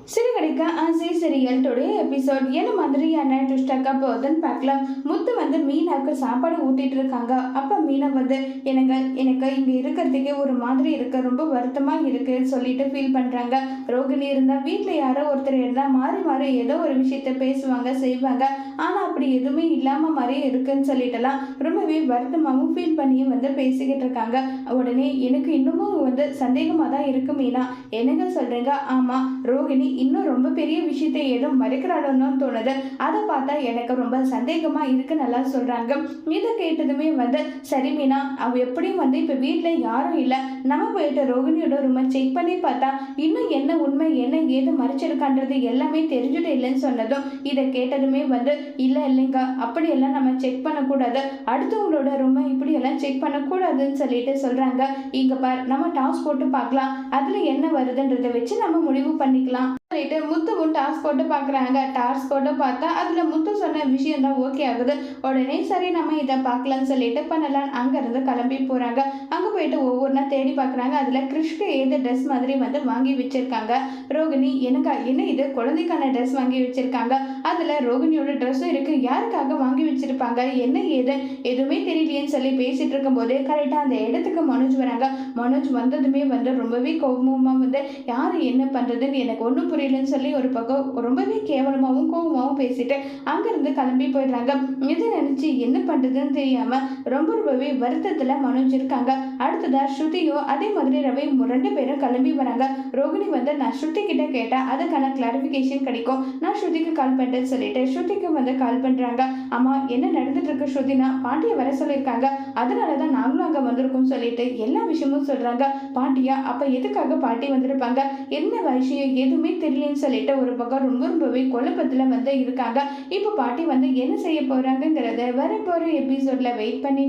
சிறுகடிக்க ஆசை serial today episode என்ன மாதிரியான ட்விஸ்டாக்க போகுதுன்னு பார்க்கலாம். முத்து மீனாவுக்கு சாப்பாடு ஊட்டிட்டு இருக்காங்க. அப்ப மீனா எனக்கு எனக்கு இங்க இருக்கிறதுக்கே ஒரு மாதிரி இருக்கு, ரொம்ப வருத்தமா இருக்குன்னு சொல்லிட்டு ஃபீல் பண்றாங்க. ரோகிணி இருந்தா வீட்டுல யாரோ ஒருத்தர் இருந்தா மாறி மாறி ஏதோ ஒரு விஷயத்த பேசுவாங்க செய்வாங்க. ஆனா அப்படி எதுவுமே இல்லாம மாதிரியே இருக்குன்னு சொல்லிட்டுலாம் ரொம்பவே வருத்தமாகவும் ஃபீல் பண்ணியும் பேசிக்கிட்டு இருக்காங்க. உடனே எனக்கு இன்னமும் சந்தேகமா தான் இருக்கு மீனா, என்னங்க சொல்றீங்க? ஆமா, ரோகிணி இன்னும் ரொம்ப பெரிய விஷயத்தை ஏதோ மறைக்கிறாளோன்னு தோணுது. அதை பார்த்தா எனக்கு ரொம்ப சந்தேகமா இருக்கு நல்லா சொல்றாங்க. இதை கேட்டதுமே சரி மீனா, அவ எப்படியும் இப்ப வீட்டுல யாரும் இல்ல, நம்ம போயிட்டு ரோகிணியோட ரூமை செக் பண்ணி பார்த்தா இன்னும் என்ன உண்மை என்ன ஏது மறைச்சிருக்கான்றது எல்லாமே தெரிஞ்சுட்டு இல்லைன்னு சொன்னதும் இதை கேட்டதுமே இல்ல இல்லைங்க, அப்படியெல்லாம் நம்ம செக் பண்ணக்கூடாது, அடுத்தவங்களோட ரூமை இப்படி எல்லாம் செக் பண்ணக்கூடாதுன்னு சொல்லிட்டு சொல்றாங்க. இங்க பார், நம்ம டாஸ் போட்டு பார்க்கலாம், அதுல என்ன வருதுன்றதை வச்சு நம்ம முடிவு பண்ணிக்கலாம் சொல்லிட்டு முத்துவும் டாஸ் போட்டு பார்க்குறாங்க. டாஸ் போட்டு பார்த்தா அதில் முத்து சொன்ன விஷயம் தான் ஓகே ஆகுது. உடனே சரி நம்ம இதை பார்க்கலாம்னு சொல்லிட்டு பண்ணலாம் அங்கேருந்து கிளம்பி போகிறாங்க. அங்கே போயிட்டு ஒவ்வொன்றா தேடி பார்க்குறாங்க. அதில் கிறிஷ்க்கு ஏது ட்ரெஸ் மாதிரி வாங்கி வச்சுருக்காங்க. ரோகிணி என்ன இது குழந்தைக்கான ட்ரெஸ் வாங்கி வச்சுருக்காங்க, அதில் ரோகிணியோட ட்ரெஸ்ஸும் இருக்குது, யாருக்காக வாங்கி வச்சுருப்பாங்க என்ன ஏது எதுவுமே தெரியலையேன்னு சொல்லி பேசிகிட்டு இருக்கும்போது கரெக்டாக அந்த இடத்துக்கு மனோஜ் வராங்க. மனோஜ் வந்ததுமே ரொம்பவே கோபமாக யார் என்ன பண்ணுறதுன்னு எனக்கு ஒன்றும் புரியலன்னு சொல்லி ஒரு பக்கம் ரொம்பவே கேவலமாகவும் கோபமாகவும் பேசிட்டு அங்கிருந்து கிளம்பி போயிடுறாங்க. இதை நினைச்சு என்ன பண்றதுன்னு தெரியாம ரொம்பவே வருத்தத்துல மனோஜ் இருக்காங்க. அடுத்ததா ஸ்ருதியும் அதே மாதிரி ரவியும் 2 பேரும் கிளம்பி வராங்க. ரோகிணி நான் ஸ்ருதி கிட்ட கேட்டா அதுக்கான கிளாரிபிகேஷன் கிடைக்கும், நான் ஸ்ருதிக்கு கால் பண்ணிட்டேன்னு சொல்லிட்டு ஸ்ருதிக்கு கால் பண்றாங்க. ஆமா, என்ன நடந்துட்டு இருக்கு ஸ்ருதினா, பாட்டியை வர சொல்லியிருக்காங்க, அதனாலதான் நாங்களும் அங்க வந்திருக்கோம் சொல்லிட்டு எல்லா விஷயமும் சொல்றாங்க. பாட்டியா? அப்ப எதுக்காக பாட்டி வந்திருப்பாங்க, என்ன விஷயம் எதுவுமே தெரியலன்னு சொல்லிட்டு ஒரு பக்கம் ரொம்பவே குழப்பத்துல இருக்காங்க. இப்போ பாட்டி என்ன செய்ய போறாங்கிறத வரப்போற எபிசோட்ல வெயிட் பண்ணி